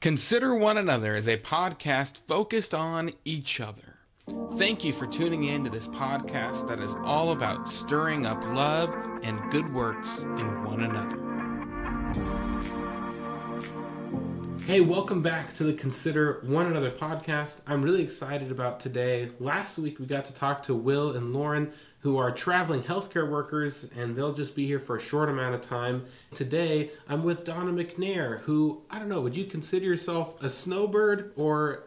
Consider One Another is a podcast focused on each other. Thank you for tuning in to this podcast that is all about stirring up love and good works in one another. Hey, welcome back to the Consider One Another podcast. I'm really excited about today. Last week we got to talk to Will and Lauren, who are traveling healthcare workers, and they'll just be here for a short amount of time. Today, I'm with Donna McNair, who, I don't know, would you consider yourself a snowbird, or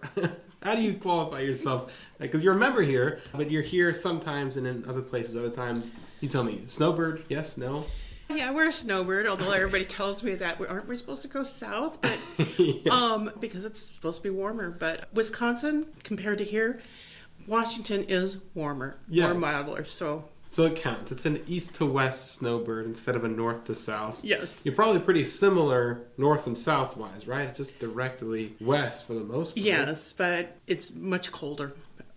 how do you qualify yourself? Because you're a member here, but you're here sometimes and in other places other times. You tell me, snowbird, yes, no? Yeah, we're a snowbird, although everybody tells me that aren't we supposed to go south? But Yeah. because it's supposed to be warmer. But Wisconsin, compared to here, Washington is warmer, Yes. more milder. So it counts. It's an east to west snowbird instead of a north to south. yes, You're probably pretty similar north and south wise, right? It's just directly west for the most part. yes, but it's much colder.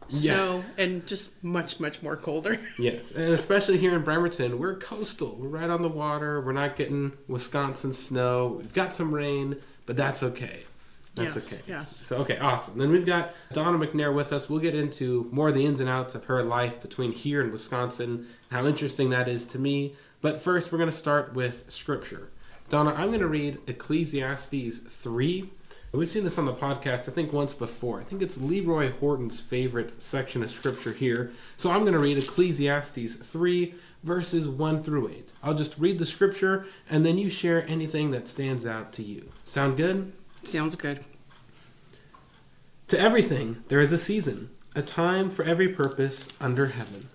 Snow and just much more colder. Yes, and especially here in Bremerton, we're coastal. We're right on the water. We're not getting Wisconsin snow. We've got some rain, but that's okay. That's Yes, okay. yes. So, okay, awesome. Then we've got Donna McNair with us. We'll get into more of the ins and outs of her life between here and Wisconsin, how interesting that is to me. But first, we're going to start with Scripture. Donna, I'm going to read Ecclesiastes 3. We've seen this on the podcast, I think, once before. I think it's Leroy Horton's favorite section of Scripture here. So I'm going to read Ecclesiastes 3, verses 1 through 8. I'll just read the Scripture, and then you share anything that stands out to you. Sound good? Sounds good. To everything there is a season, a time for every purpose under heaven.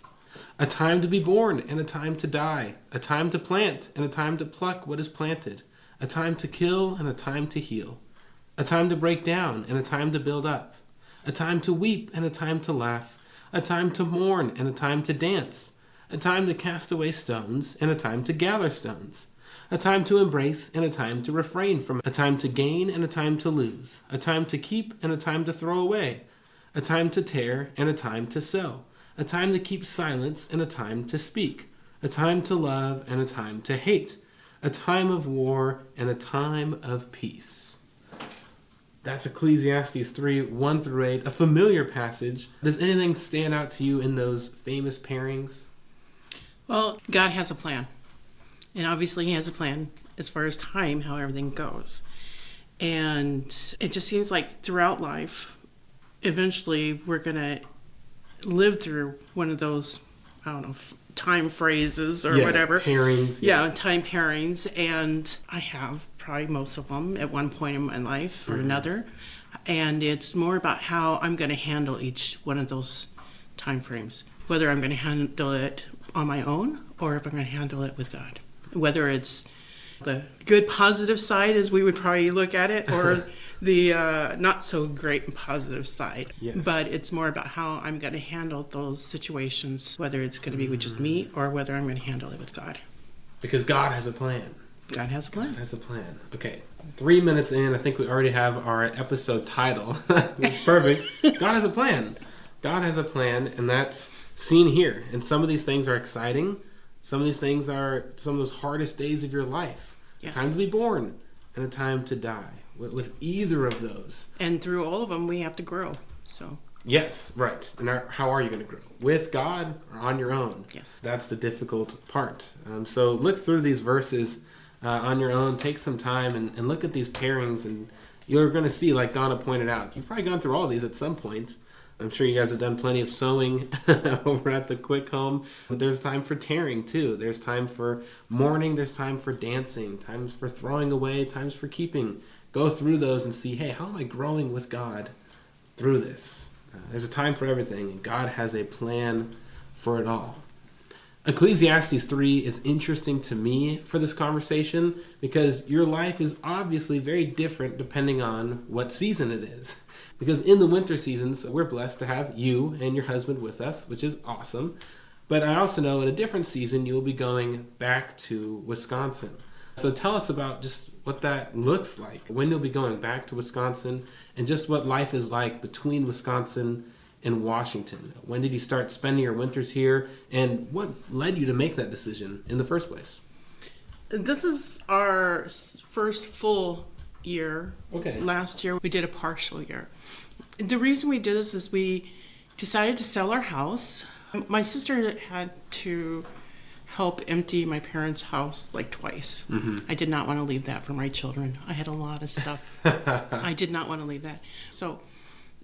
A time to be born and a time to die, a time to plant and a time to pluck what is planted, a time to kill and a time to heal, a time to break down and a time to build up, a time to weep and a time to laugh, a time to mourn and a time to dance, a time to cast away stones and a time to gather stones, a time to embrace and a time to refrain from, a time to gain and a time to lose, a time to keep and a time to throw away, a time to tear and a time to sow, a time to keep silence and a time to speak, a time to love and a time to hate, a time of war and a time of peace. That's Ecclesiastes 3, 1 through 8, a familiar passage. Does anything stand out to you in those famous pairings? Well, God has a plan. And obviously he has a plan as far as time, how everything goes. And it just seems like throughout life, eventually we're going to live through one of those, I don't know, time phrases or whatever. Pairings. Yeah, time pairings. And I have probably most of them at one point in my life or another. And it's more about how I'm going to handle each one of those time frames. Whether I'm going to handle it on my own or if I'm going to handle it with God. Whether it's the good positive side, as we would probably look at it, or the not so great and positive side. Yes. But it's more about how I'm going to handle those situations, whether it's going to be with just me or whether I'm going to handle it with God. Because God has a plan. God has a plan. God has a plan. Okay, 3 minutes in, I think we already have our episode title. It's perfect. God has a plan. God has a plan, and that's seen here. And some of these things are exciting. Some of these things are some of those hardest days of your life. Yes. A time to be born and a time to die. With either of those. And through all of them, we have to grow. So Yes, right. And how are you going to grow? With God or on your own? Yes. That's the difficult part. So look through these verses on your own. Take some time and look at these pairings. And you're going to see, like Donna pointed out, you've probably gone through all these at some point. I'm sure you guys have done plenty of sewing over at the Quick Home. But there's time for tearing, too. There's time for mourning. There's time for dancing. Times for throwing away. Times for keeping. Go through those and see, hey, how am I growing with God through this? There's a time for everything, and God has a plan for it all. Ecclesiastes 3 is interesting to me for this conversation because your life is obviously very different depending on what season it is. Because in the winter seasons, we're blessed to have you and your husband with us, which is awesome. But I also know in a different season, you will be going back to Wisconsin. So tell us about just what that looks like, when you'll be going back to Wisconsin, and just what life is like between Wisconsin and Washington. When did you start spending your winters here, and what led you to make that decision in the first place? this is our first full year. Okay. Last year we did a partial year. The reason we did this is we decided to sell our house. My sister had to help empty my parents' house like twice. I did not want to leave that for my children. I had a lot of stuff. I did not want to leave that. So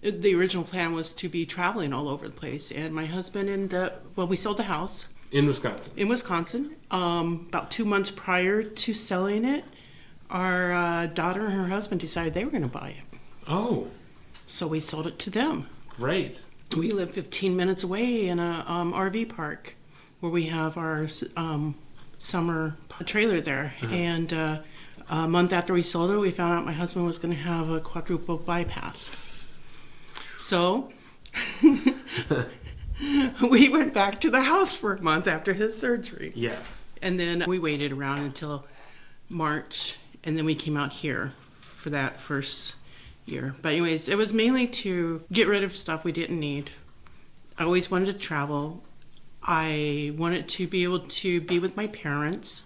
the original plan was to be traveling all over the place. And my husband we sold the house. In Wisconsin. In Wisconsin. About 2 months prior to selling it, our daughter and her husband decided they were going to buy it. Oh. So we sold it to them. Great. We live 15 minutes away in a RV park where we have our summer trailer there. And a month after we sold it, we found out my husband was going to have a quadruple bypass. So we went back to the house for a month after his surgery. Yeah. And then we waited around until March, and then we came out here for that first year. But anyways, it was mainly to get rid of stuff we didn't need. I always wanted to travel. I wanted to be able to be with my parents.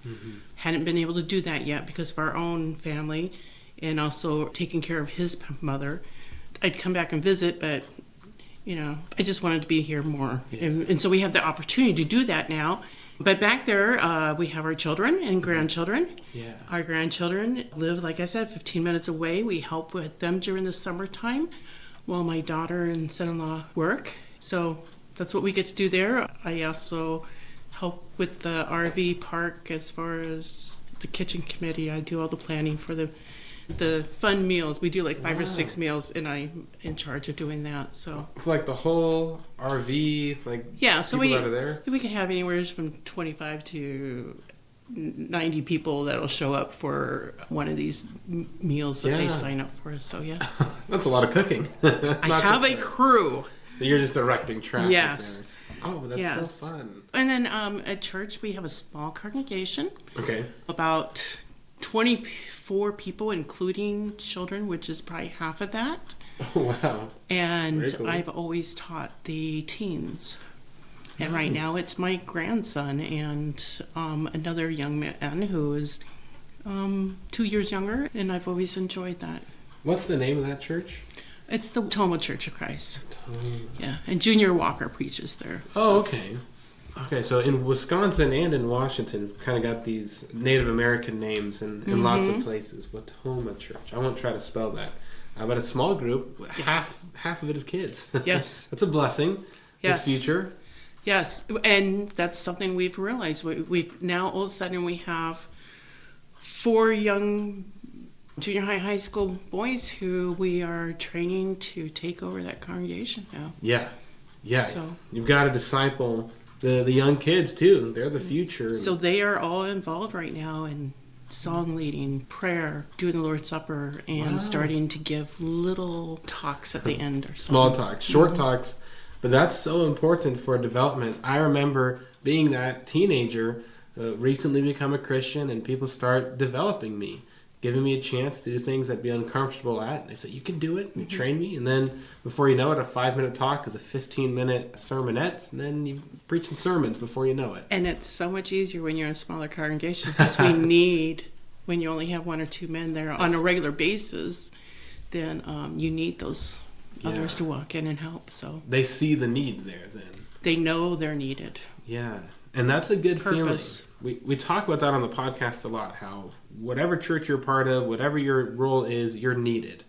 Hadn't been able to do that yet because of our own family and also taking care of his mother. I'd come back and visit, but I just wanted to be here more. Yeah. And so we have the opportunity to do that now. But back there, we have our children and grandchildren. Yeah. Our grandchildren live, like I said, 15 minutes away. We help with them during the summertime while my daughter and son-in-law work. So that's what we get to do there. I also help with the RV park as far as the kitchen committee. I do all the planning for the fun meals. We do like 5 or 6 meals, and I'm in charge of doing that. So like the whole RV, like so people that are there? We can have anywhere from 25 to 90 people that'll show up for one of these meals that they sign up for. So yeah. That's a lot of cooking. I have a crew. You're just directing traffic. Yes. There. Oh, that's so fun. And then at church we have a small congregation. Okay. About 24 people, including children, which is probably half of that. Oh, wow. And very cool. I've always taught the teens. And right now it's my grandson and another young man who is 2 years younger, and I've always enjoyed that. What's the name of that church? It's the Toma Church of Christ. Yeah, and Junior Walker preaches there. Oh, okay. Okay, so in Wisconsin and in Washington, kind of got these Native American names in lots of places. Watoma Church. I won't try to spell that. But a small group, half of it is kids. Yes. That's a blessing. Yes. This future. Yes, and that's something we've realized. We now all of a sudden we have 4 young junior high school boys who we are training to take over that congregation now. Yeah. So you've got to disciple the young kids too. They're the future. So they are all involved right now in song leading, prayer, doing the Lord's Supper, and starting to give little talks at the end or something. Small talks, short talks. But that's so important for development. I remember being that teenager, recently become a Christian, and people start developing me, giving me a chance to do things I'd be uncomfortable at. They say, you can do it. You train me. And then before you know it, a 5-minute talk is a 15-minute sermonette. And then you're preaching sermons before you know it. And it's so much easier when you're in a smaller congregation because we need, when you only have 1 or 2 men there on a regular basis, then you need those others to walk in and help. So they see the need there then. They know they're needed. Yeah. And that's a good purpose. Feeling. We talk about that on the podcast a lot, how whatever church you're part of, whatever your role is, you're needed.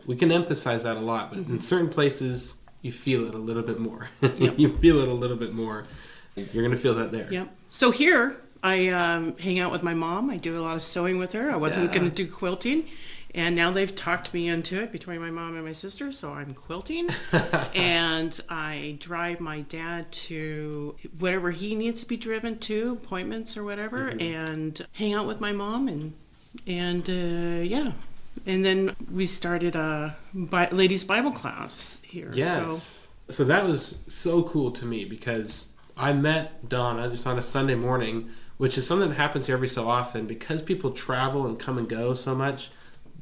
We can emphasize that a lot, but in certain places, you feel it a little bit more. Yep. You feel it a little bit more. You're going to feel that there. Yep. So here, I hang out with my mom. I do a lot of sewing with her. I wasn't going to do quilting. And now they've talked me into it between my mom and my sister, so I'm quilting. And I drive my dad to whatever he needs to be driven to, appointments or whatever, and hang out with my mom. And then we started a ladies' Bible class here. Yes. So that was so cool to me because I met Donna just on a Sunday morning, which is something that happens here every so often. Because people travel and come and go so much,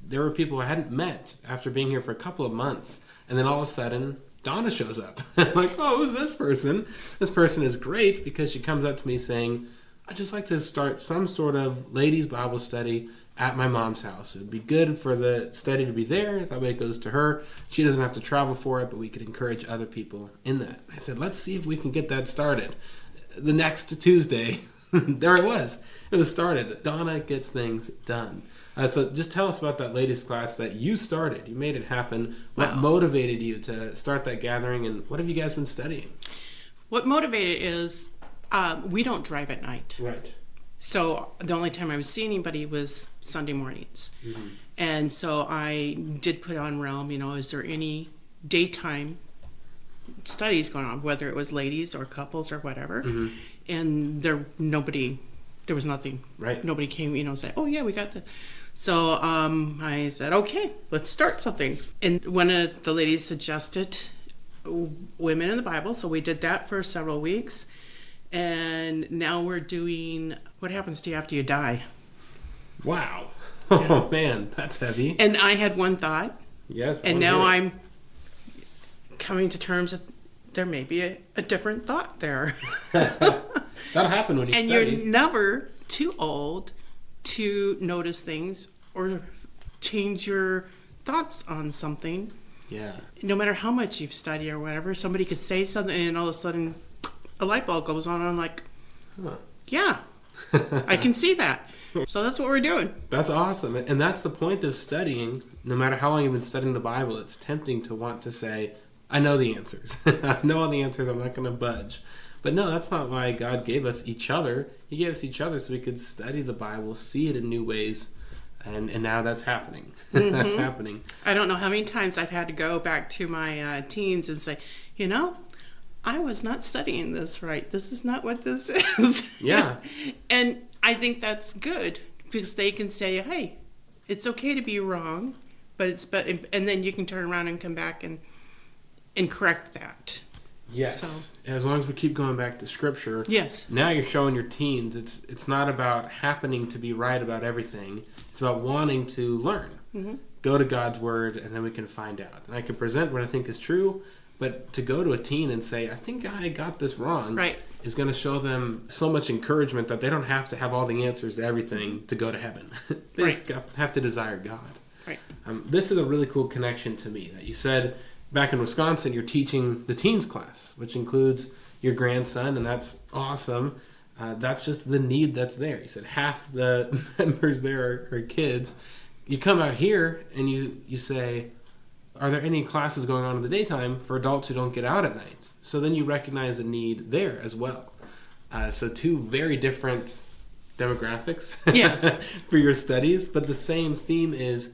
there were people I hadn't met after being here for a couple of months. And then all of a sudden, Donna shows up. I'm like, oh, who's this person? This person is great because she comes up to me saying, I'd just like to start some sort of ladies' Bible study at my mom's house. It would be good for the study to be there. That way it goes to her. She doesn't have to travel for it, but we could encourage other people in that. I said, let's see if we can get that started. The next Tuesday, there it was. It was started. Donna gets things done. So just tell us about that ladies class that you started. You made it happen. What motivated you to start that gathering, and what have you guys been studying? What motivated is we don't drive at night. Right. So the only time I was seeing anybody was Sunday mornings. Mm-hmm. And so I did put on Realm, is there any daytime studies going on, whether it was ladies or couples or whatever. Mm-hmm. And there was nothing. Right. Nobody came, said, oh yeah, we got the. So I said, okay, let's start something. And one of the ladies suggested women in the Bible. So we did that for several weeks. And now we're doing what happens to you after you die. Wow. Yeah. Oh, man, that's heavy. And I had one thought. Yes. And now I'm coming to terms that there may be a different thought there. That'll happen when you and study. You're never too old to notice things or change your thoughts on something. Yeah. No matter how much you've studied or whatever, somebody could say something and all of a sudden a light bulb goes on and I'm like, yeah, I can see that. So that's what we're doing. That's awesome. And that's the point of studying. No matter how long you've been studying the Bible, it's tempting to want to say, I know the answers. I know all the answers. I'm not going to budge. But no, that's not why God gave us each other. He gave us each other so we could study the Bible, see it in new ways. And now that's happening. Mm-hmm. That's happening. I don't know how many times I've had to go back to my teens and say, I was not studying this right. This is not what this is. Yeah. And I think that's good because they can say, hey, it's okay to be wrong, and then you can turn around and come back and correct that. Yes. So. As long as we keep going back to Scripture. Yes. Now you're showing your teens it's not about happening to be right about everything. It's about wanting to learn. Mm-hmm. Go to God's Word, and then we can find out. And I can present what I think is true, but to go to a teen and say, I think I got this wrong, right, is going to show them so much encouragement that they don't have to have all the answers to everything to go to heaven. They right. just have to desire God. Right. This is a really cool connection to me that you said back in Wisconsin you're teaching the teens class, which includes your grandson, and that's awesome. That's just the need that's there. You said half the members there are kids. You come out here and you say, are there any classes going on in the daytime for adults who don't get out at night? So then you recognize a need there as well. So two very different demographics yes. for your studies, but the same theme is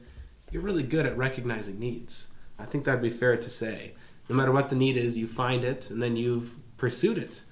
you're really good at recognizing needs. I think that'd be fair to say. No matter what the need is, you find it and then you've pursued it.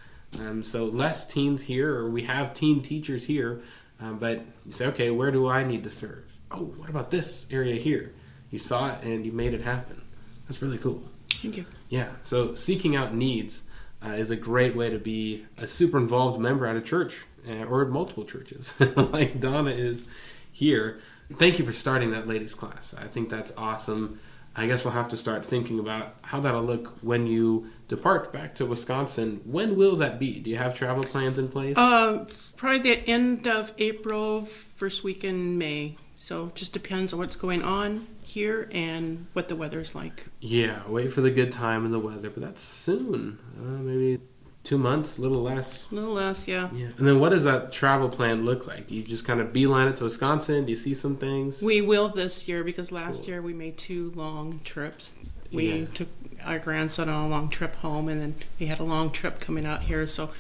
So less teens here, or we have teen teachers here, but you say, okay, where do I need to serve? Oh, what about this area here? You saw it and you made it happen. That's really cool. Thank you. Yeah, so seeking out needs is a great way to be a super involved member at a church or at multiple churches like Donna is here. Thank you for starting that ladies class. I think that's awesome. I guess we'll have to start thinking about how that'll look when you depart back to Wisconsin. When will that be? Do you have travel plans in place? Probably the end of April, first week in May. So it just depends on what's going on here and what the weather's like. Yeah, wait for the good time and the weather, but that's soon. Maybe 2 months, a little less. A little less, yeah. Yeah. And then what does that travel plan look like? Do you just kind of beeline it to Wisconsin? Do you see some things? We will this year because last year we made 2 long trips. We took our grandson on a long trip home, and then we had a long trip coming out here. So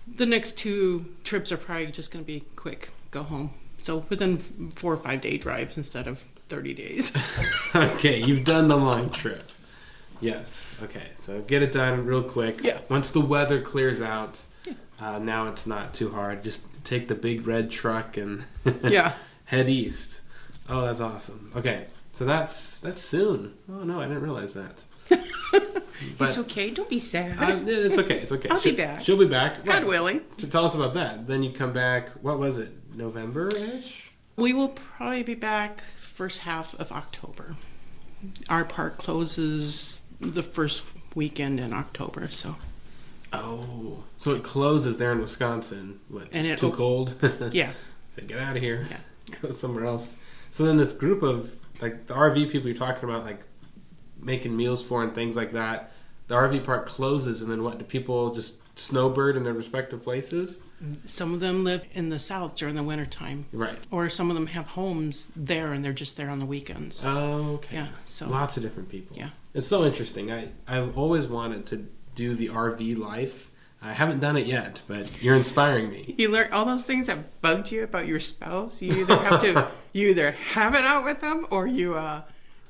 the next 2 trips are probably just going to be quick, go home. So within 4 or 5 day drives instead of 30 days. Okay, you've done the long trip. Yes. Okay, so get it done real quick. Yeah. Once the weather clears out, now it's not too hard. Just take the big red truck and head east. Oh, that's awesome. Okay, so that's soon. Oh no, I didn't realize that. But, it's okay. Don't be sad. It's okay. It's okay. I'll be back. She'll be back. God willing. So tell us about that. Then you come back. What was it? November-ish? We will probably be back first half of October. Our park closes the first weekend in October, so. Oh, so it closes there in Wisconsin. What? And It's too cold. Yeah. So get out of here. Yeah. go somewhere else. So then this group of like the RV people you're talking about, like making meals for and things like that, the RV park closes, and then what? Do people just snowbird in their respective places? Some of them live in the south during the wintertime. Right. Or some of them have homes there and they're just there on the weekends. Oh, okay. Yeah. So lots of different people. Yeah. It's so interesting. I've always wanted to do the RV life. I haven't done it yet, but you're inspiring me. you learn all those things that bugged you about your spouse. You either have it out with them, or you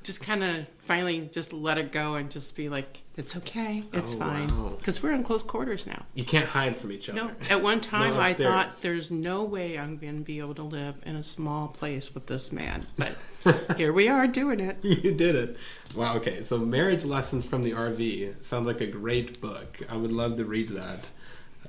just kind of finally just let it go and just be like, it's okay, it's fine. Because we're in close quarters now. You can't hide from each other. No, at one time No I upstairs. thought there's no way I'm going to be able to live in a small place with this man. But here we are doing it. You did it. Wow, okay. So Marriage Lessons from the RV sounds like a great book. I would love to read that.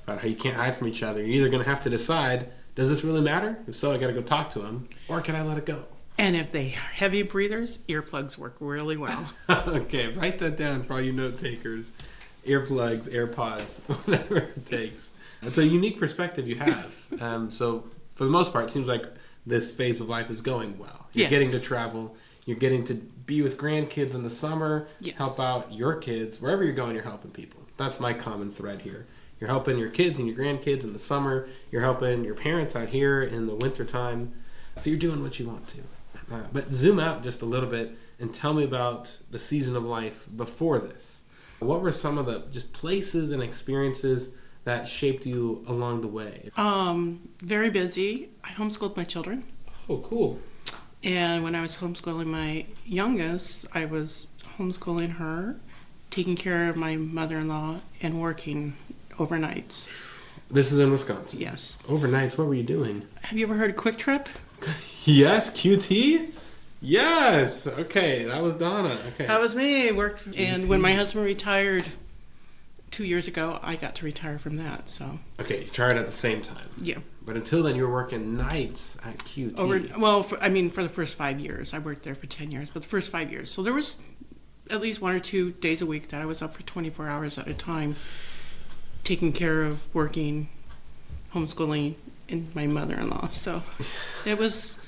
About how you can't hide from each other. You're either going to have to decide, does this really matter? If so, I got to go talk to him. Or can I let it go? And if they are heavy breathers, earplugs work really well. Okay, write that down for all you note takers. Earplugs, AirPods, whatever it takes. It's a unique perspective you have. So for the most part, it seems like this phase of life is going well. You're Yes. getting to travel. You're getting to be with grandkids in the summer. Yes. Help out your kids. Wherever you're going, you're helping people. That's my common thread here. You're helping your kids and your grandkids in the summer. You're helping your parents out here in the wintertime. So you're doing what you want to. But zoom out just a little bit and tell me about the season of life before this. What were some of the just places and experiences that shaped you along the way? Very busy. I homeschooled my children. Oh, cool. And when I was homeschooling my youngest, I was homeschooling her, taking care of my mother-in-law, and working overnights. This is in Wisconsin. Yes. Overnights, what were you doing? Have you ever heard of Quick Trip? Yes, QT? Yes. Okay, that was Donna. Okay. That was me. Worked, QT. and when my husband retired 2 years ago, I got to retire from that. So Okay, you tried at the same time. yeah. But until then, you were working nights at QT. For the first 5 years, I worked there for 10 years, but the first 5 years. So there was at least 1 or 2 days a week that I was up for 24 hours at a time, taking care of working, homeschooling, and my mother-in-law. So it was,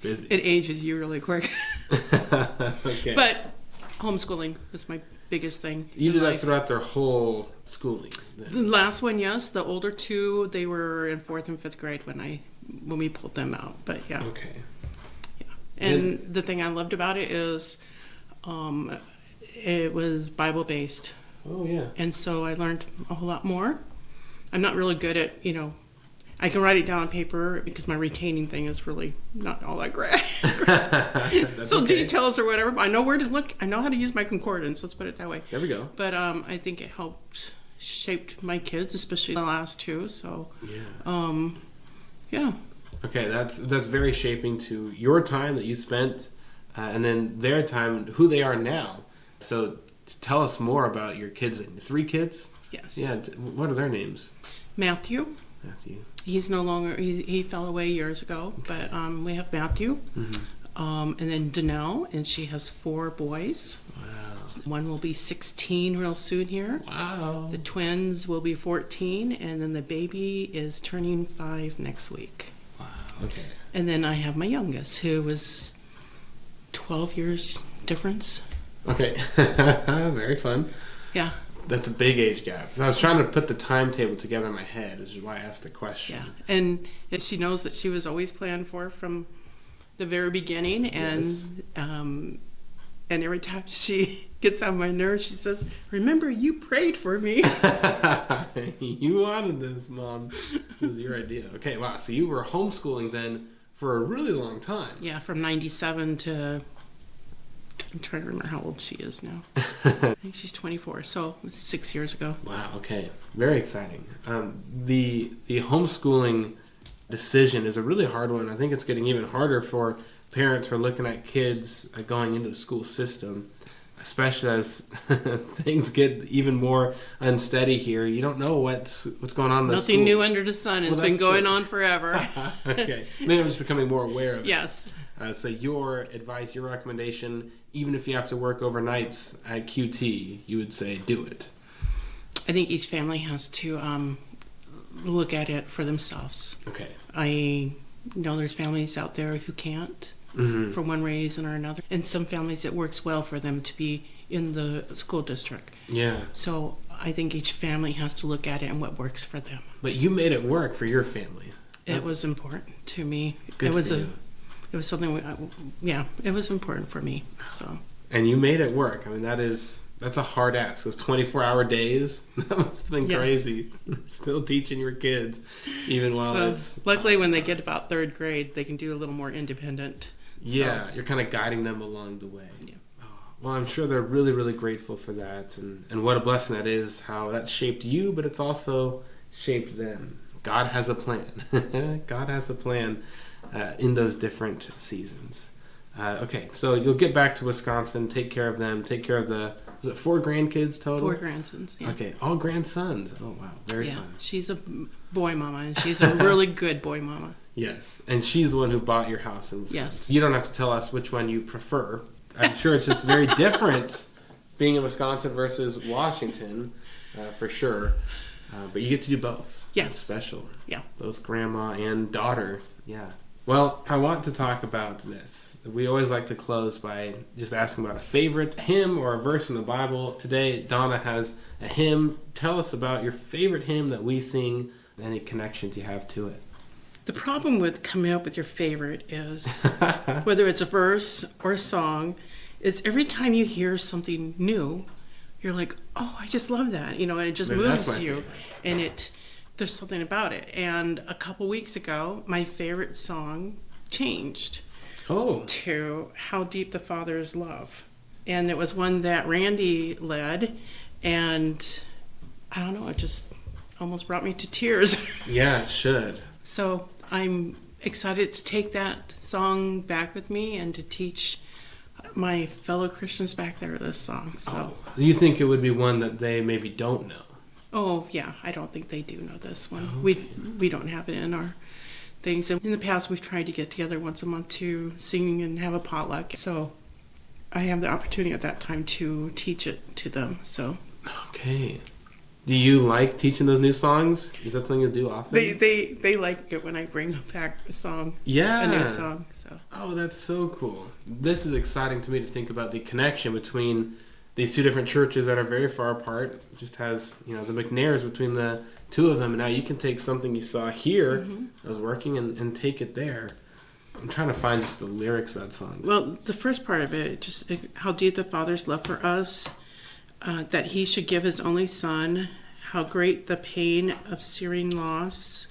Busy. it ages you really quick. Okay. But homeschooling was my biggest thing. You in did that life. throughout their whole schooling. The Then. last one, yes. The older two, they were in 4th and 5th grade when we pulled them out. But yeah. Okay. And the thing I loved about it is it was Bible-based. Oh, yeah. And so I learned a whole lot more. I'm not really good at, I can write it down on paper because my retaining thing is really not all that great. That's So okay. details or whatever, but I know where to look. I know how to use my concordance. Let's put it that way. There we go. But I think it helped shaped my kids, especially the last two. So, Yeah. yeah. Okay, that's very shaping to your time that you spent, and then their time, who they are now. So tell us more about your kids. 3 kids? Yes. Yeah. What are their names? Matthew. Matthew. He's no longer, he fell away years ago, but we have Matthew. Mm-hmm. And then Donnell, and she has 4 boys. Wow. One will be 16 real soon here. Wow. The twins will be 14, and then the baby is turning 5 next week. Wow. Okay. And then I have my youngest, who was 12 years difference. Okay. Very fun. Yeah. That's a big age gap. So I was trying to put the timetable together in my head, which is why I asked the question. Yeah. And she knows that she was always planned for from the very beginning. And Yes. and every time she gets on my nerves, she says, "Remember, you prayed for me." You wanted this, Mom. This is your idea. Okay, wow. So you were homeschooling then for a really long time. Yeah, from 97 to, I'm trying to remember how old she is now. I think she's 24, so it was 6 years ago. Wow, okay. Very exciting. The homeschooling decision is a really hard one. I think it's getting even harder for parents who are looking at kids going into the school system, especially as things get even more unsteady here. You don't know what's going on in the Nothing schools. new under the sun. It's Well, been that's going true. on forever. Okay. Maybe I'm just becoming more aware of it. Yes. So your advice, your recommendation, even if you have to work overnights at QT, you would say do it. I think each family has to look at it for themselves. Okay. there's families out there who can't for one reason or another. And some families, it works well for them to be in the school district. Yeah. So I think each family has to look at it and what works for them. But you made it work for your family. It was important to me. Good for you. It was something, it was important for me. So. And you made it work. I mean, that's a hard ask. Those 24-hour days, that must have been crazy. Still teaching your kids, even while it's... Luckily, when they get about third grade, they can do a little more independent. Yeah, So. you're kind of guiding them along the way. Yeah. Oh, well, I'm sure they're really, really grateful for that. And what a blessing that is, how that shaped you, but it's also shaped them. God has a plan. God has a plan in those different seasons. Okay, so you'll get back to Wisconsin, take care of them, take care of was it 4 grandkids total? 4 grandsons, yeah. Okay, all grandsons. Oh, wow, very Yeah, fun. she's a boy mama, and she's a really good boy mama. Yes, and she's the one who bought your house in Wisconsin. Yes. You don't have to tell us which one you prefer. I'm sure it's just very different being in Wisconsin versus Washington, for sure. But you get to do both. Yes. It's special. Yeah. Both grandma and daughter. Yeah. Well, I want to talk about this. We always like to close by just asking about a favorite hymn or a verse in the Bible. Today, Donna has a hymn. Tell us about your favorite hymn that we sing, any connections you have to it. The problem with coming up with your favorite is, whether it's a verse or a song, is every time you hear something new, you're like, oh, I just love that. And it just Maybe that's moves my you. favorite. And there's something about it. And a couple weeks ago, my favorite song changed Oh. to How Deep the Father's Love. And it was one that Randy led. And I don't know, it just almost brought me to tears. Yeah, it should. So I'm excited to take that song back with me and to teach my fellow Christians back there this song. So, You think it would be one that they maybe don't know? oh yeah, I don't think they do know this one. Okay. We don't have it in our things. And in the past, we've tried to get together once a month to sing and have a potluck. So I have the opportunity at that time to teach it to them. So Okay. Do you like teaching those new songs? Is that something you do often? they like it when I bring back a song, Yeah. a new song. So. Oh, that's so cool. This is exciting to me to think about the connection between these two different churches that are very far apart. It just has, the McNairs between the two of them. And now you can take something you saw here that was working and take it there. I'm trying to find just the lyrics of that song. Well, the first part of it, just how deep the Father's love for us, that he should give his only Son, how great the pain of searing loss,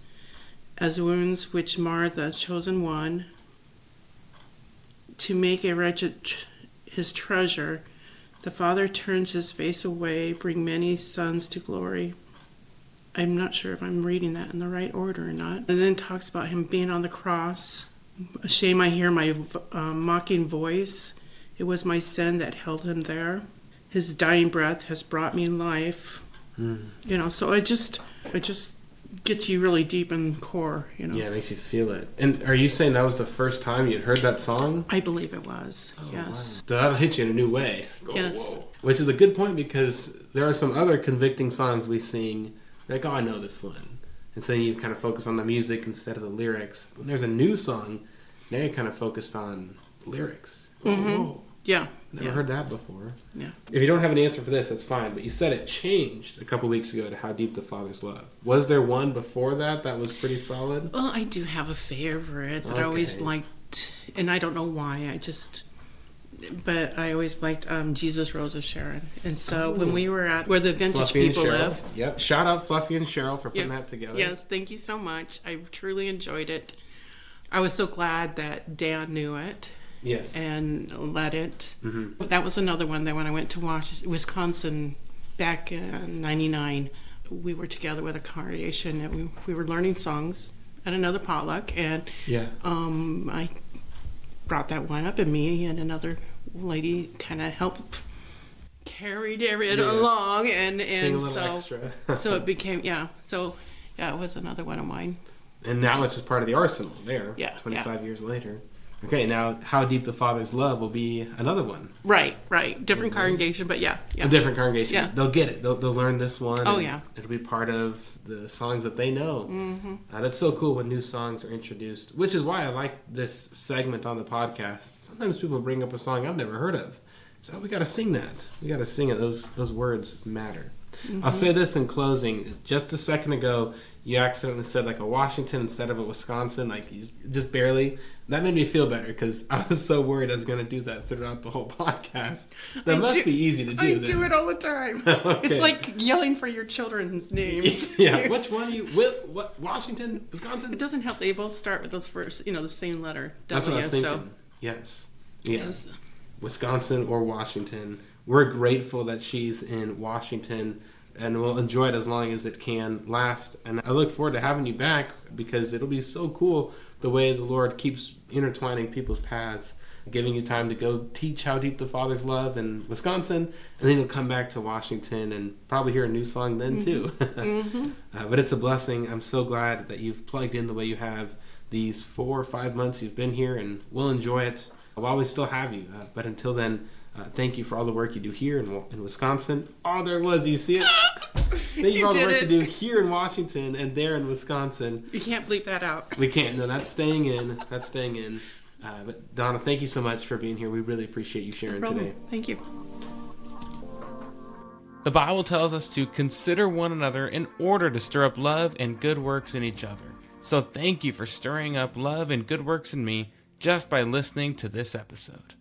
as wounds which mar the chosen one, to make a wretched his treasure, the Father turns his face away, bring many sons to glory. I'm not sure if I'm reading that in the right order or not. And then talks about him being on the cross. A shame I hear my mocking voice. It was my sin that held him there. His dying breath has brought me life. So it just gets you really deep in the core, Yeah, it makes you feel it. And are you saying that was the first time you'd heard that song? I believe it was, Oh, yes. wow. So that'll hit you in a new way. Go, Yes. whoa. Which is a good point because there are some other convicting songs we sing. Like, oh, I know this one. And so you kind of focus on the music instead of the lyrics. When there's a new song, now you're kind of focused on lyrics. Whoa. Yeah. Never heard that before. Yeah. If you don't have an answer for this, that's fine. But you said it changed a couple weeks ago to How Deep the Father's Love. Was there one before that was pretty solid? Well, I do have a favorite that I always Okay. liked, and I don't know why. But I always liked Jesus Rose of Sharon. And so when we were at where the vintage Fluffy and people Cheryl. live. Yep. Shout out Fluffy and Cheryl for putting Yep. that together. Yes, thank you so much. I truly enjoyed it. I was so glad that Dan knew it Yes. and led it. Mm-hmm. That was another one that when I went to Wisconsin back in '99, we were together with a congregation and we were learning songs at another potluck, and Yeah. I brought that one up, and me and another lady kind of helped carried it along, and Sing a little so extra. so it became it was another one of mine. And now it's just part of the arsenal there. Yeah, 25 years later. Okay, now How Deep the Father's Love will be another one. Right. Different congregation, but yeah. A different congregation. Yeah. They'll get it. They'll learn this one. Oh, yeah. It'll be part of the songs that they know. That's so cool when new songs are introduced, which is why I like this segment on the podcast. Sometimes people bring up a song I've never heard of. So we got to sing that. We got to sing it. Those words matter. I'll say this in closing. Just a second ago, you accidentally said like a Washington instead of a Wisconsin, like you just barely. That made me feel better because I was so worried I was going to do that throughout the whole podcast. That must be easy to do. I do it all the time. Okay. It's like yelling for your children's names. Yeah, which one are you? What Washington, Wisconsin? It doesn't help. They both start with those first, the same letter. That's what I was thinking. So. Yes. Wisconsin or Washington. We're grateful that she's in Washington, and we'll enjoy it as long as it can last. And I look forward to having you back because it'll be so cool the way the Lord keeps intertwining people's paths, giving you time to go teach How Deep the Father's Love in Wisconsin, and then you'll come back to Washington and probably hear a new song then too. But it's a blessing. I'm so glad that you've plugged in the way you have these 4 or 5 months you've been here, and we'll enjoy it while we still have you. But until then, thank you for all the work you do here in Wisconsin. Oh, there it was. Do you see it? Thank you for all the work you do here in Washington and there in Wisconsin. You can't bleep that out. We can't. No, that's staying in. But Donna, thank you so much for being here. We really appreciate you sharing today. Thank you. The Bible tells us to consider one another in order to stir up love and good works in each other. So thank you for stirring up love and good works in me just by listening to this episode.